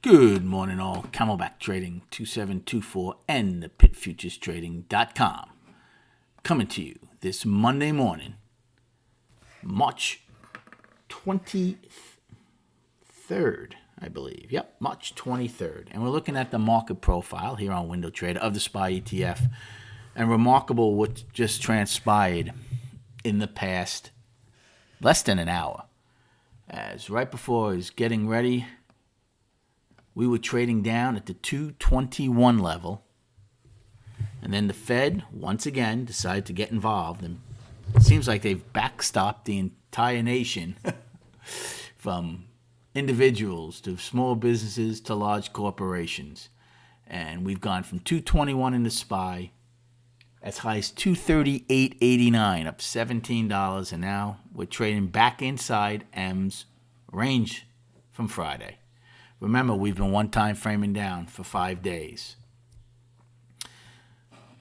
Good morning, all. Camelback Trading 2724 and the pitfuturestrading.com. Coming to you this Monday morning, March 23rd, I believe. Yep, March 23rd. And we're looking at the market profile here on Window Trader of the SPY ETF. And remarkable what just transpired in the past less than an hour. As right before I was getting ready, we were trading down at the 221 level. And then the Fed, once again, decided to get involved. And it seems like they've backstopped the entire nation from individuals to small businesses to large corporations. And we've gone from 221 in the SPY as high as 238.89, up $17. And now we're trading back inside M's range from Friday. Remember, we've been one-time framing down for 5 days.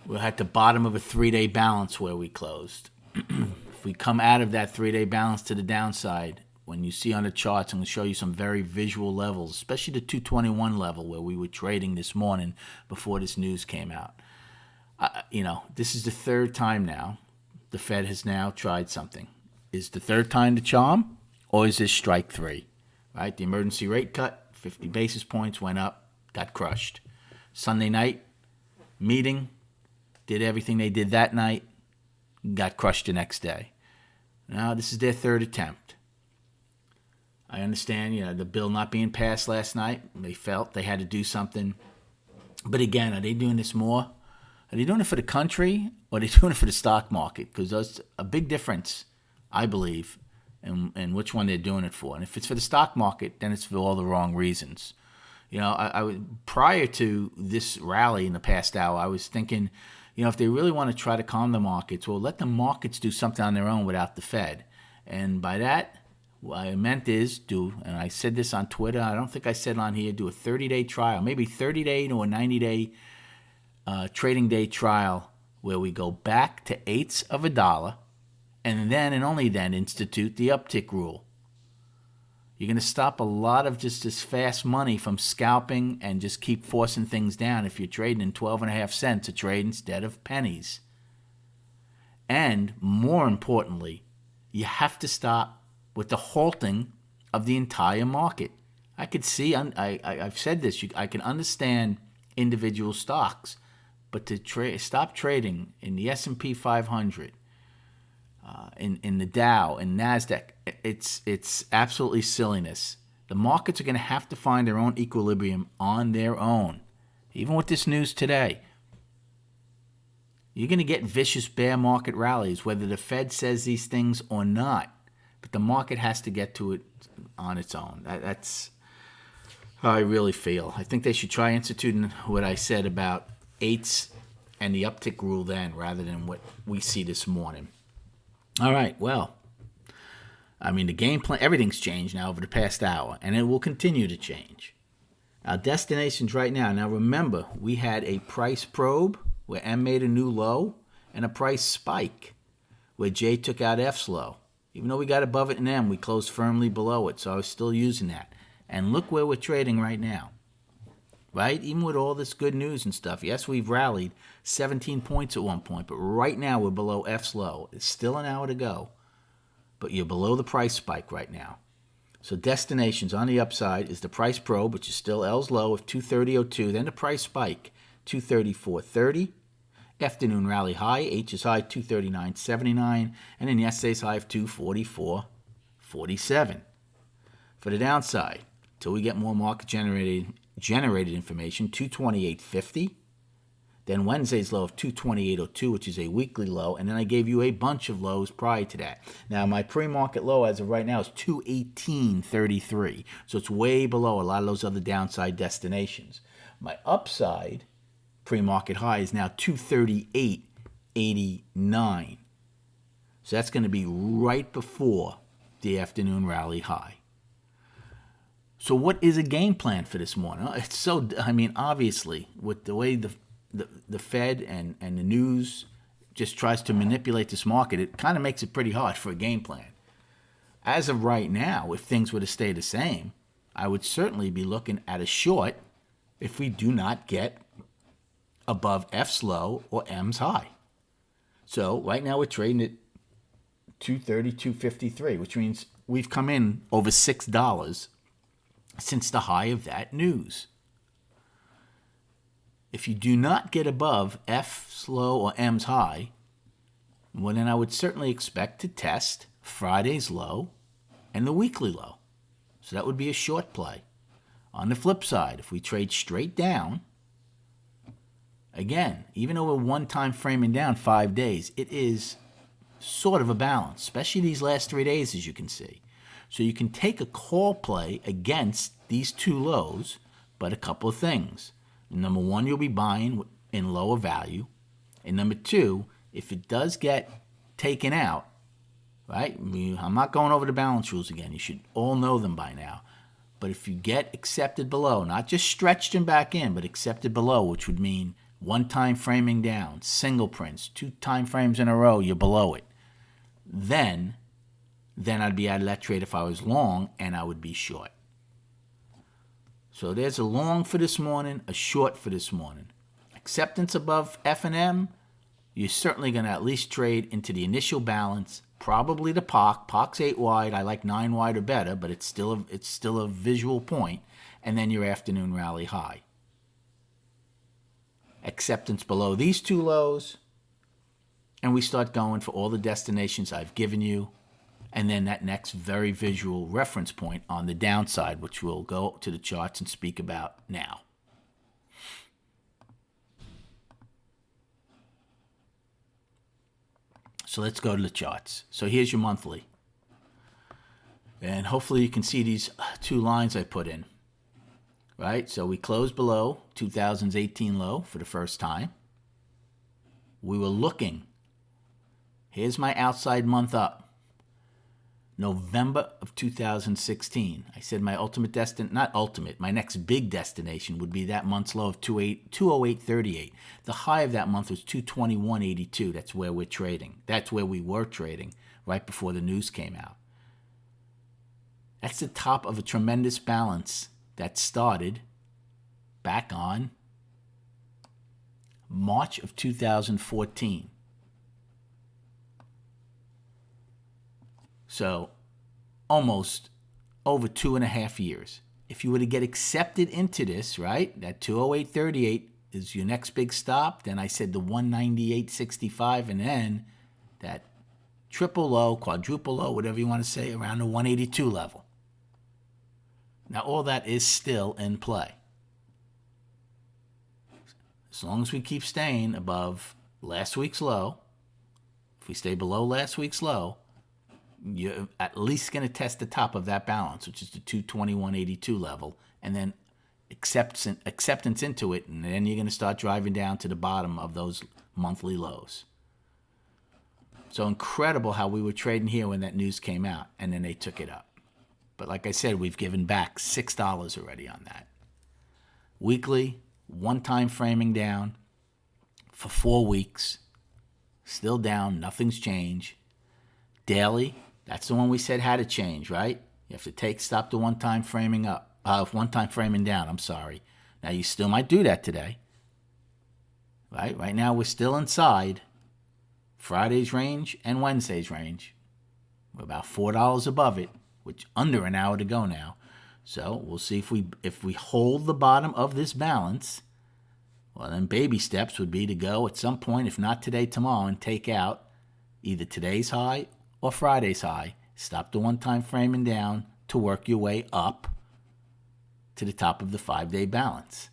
We're at the bottom of a 3-day balance where we closed. If we come out of that 3-day balance to the downside, when you see on the charts, I'm going to show you some very visual levels, especially the 221 level where we were trading this morning before this news came out. This is the third time now the Fed has now tried something. Is the third time the charm, or is this strike three? Right? The emergency rate cut. 50 basis points went up, got crushed. Sunday night meeting, did everything they did that night, got crushed the next day. Now this is their third attempt. I understand, the bill not being passed last night, they felt they had to do something. But again, are they doing this more? Are they doing it for the country, or are they doing it for the stock market? Because there's a big difference, I believe, and which one they're doing it for. And if it's for the stock market, then it's for all the wrong reasons. I prior to this rally in the past hour, I was thinking, if they really want to try to calm the markets, well, let the markets do something on their own without the Fed. And by that, what I meant is and I said this on Twitter, I don't think I said it on here, do a 30-day trial, maybe 30-day to a 90-day trading day trial where we go back to eighths of a dollar, and then and only then institute the uptick rule. You're going to stop a lot of just this fast money from scalping and just keep forcing things down if you're trading in 12.5 cents a trade instead of pennies. And more importantly, you have to stop with the halting of the entire market. I could see, I've said this, I can understand individual stocks, but to stop trading in the S&P 500, in the Dow and NASDAQ, it's absolutely silliness. The markets are going to have to find their own equilibrium on their own. Even with this news today, you're going to get vicious bear market rallies, whether the Fed says these things or not. But the market has to get to it on its own. That's how I really feel. I think they should try instituting what I said about eighths and the uptick rule then, rather than what we see this morning. All right, well, the game plan, everything's changed now over the past hour, and it will continue to change. Our destinations right now, remember, we had a price probe where M made a new low, and a price spike where J took out F's low. Even though we got above it in M, we closed firmly below it, so I was still using that. And look where we're trading right now, right? Even with all this good news and stuff, yes, we've rallied 17 points at one point, but right now we're below F's low. It's still an hour to go, but you're below the price spike right now. So destinations on the upside is the price probe, which is still L's low of 230.02, then the price spike, 234.30. Afternoon rally high, H is high, 239.79, and then yesterday's high of 244.47. For the downside, till we get more market generated information, 228.50. Then Wednesday's low of 228.02, which is a weekly low. And then I gave you a bunch of lows prior to that. Now, my pre-market low as of right now is 218.33. So it's way below a lot of those other downside destinations. My upside pre-market high is now 238.89. So that's going to be right before the afternoon rally high. So what is a game plan for this morning? It's so, obviously, with the way the Fed and the news just tries to manipulate this market, it kind of makes it pretty hard for a game plan. As of right now, if things were to stay the same, I would certainly be looking at a short if we do not get above F's low or M's high. So right now we're trading at 230, 253, which means we've come in over $6 since the high of that news. If you do not get above F's low or M's high, well, then I would certainly expect to test Friday's low and the weekly low. So that would be a short play. On the flip side, if we trade straight down, again, even though we're one time framing down 5 days, it is sort of a balance, especially these last 3 days, as you can see. So you can take a call play against these two lows, but a couple of things. Number one, you'll be buying in lower value. And number two, if it does get taken out, right? I'm not going over the balance rules again. You should all know them by now. But if you get accepted below, not just stretched and back in, but accepted below, which would mean one time framing down, single prints, 2 time frames in a row, you're below it. Then I'd be out of that trade if I was long, and I would be short. So there's a long for this morning, a short for this morning. Acceptance above F and M, you're certainly going to at least trade into the initial balance, probably the POC. POC's 8 wide. I like 9 wide or better, but it's still a visual point. And then your afternoon rally high. Acceptance below these two lows, and we start going for all the destinations I've given you, and then that next very visual reference point on the downside, which we'll go to the charts and speak about now. So let's go to the charts. So here's your monthly. And hopefully you can see these 2 lines I put in. Right? So we closed below 2018 low for the first time. We were looking. Here's my outside month up. November of 2016. I said my my next big destination would be that month's low of 208.38. The high of that month was 221.82. That's where we're trading. That's where we were trading right before the news came out. That's the top of a tremendous balance that started back on March of 2014. So almost over 2.5 years. If you were to get accepted into this, right, that 208.38 is your next big stop. Then I said the 198.65, and then that triple low, quadruple low, whatever you want to say, around the 182 level. Now, all that is still in play. As long as we keep staying above last week's low, if we stay below last week's low, you're at least going to test the top of that balance, which is the 221.82 level, and then acceptance into it, and then you're going to start driving down to the bottom of those monthly lows. So incredible how we were trading here when that news came out, and then they took it up. But like I said, we've given back $6 already on that. Weekly, one-time framing down for 4 weeks. Still down, nothing's changed. Daily, that's the one we said had to change, right? You have to stop the one-time framing down, I'm sorry. Now, you still might do that today, right? Right now, we're still inside Friday's range and Wednesday's range. We're about $4 above it, which under an hour to go now. So we'll see if we hold the bottom of this balance. Well, then baby steps would be to go at some point, if not today, tomorrow, and take out either today's high or Friday's high. Stop the one-time framing down to work your way up to the top of the 5-day balance.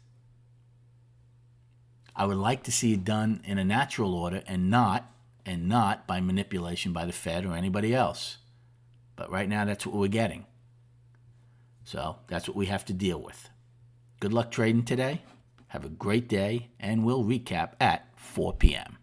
I would like to see it done in a natural order and not by manipulation by the Fed or anybody else. But right now, that's what we're getting. So that's what we have to deal with. Good luck trading today. Have a great day, and we'll recap at 4 p.m.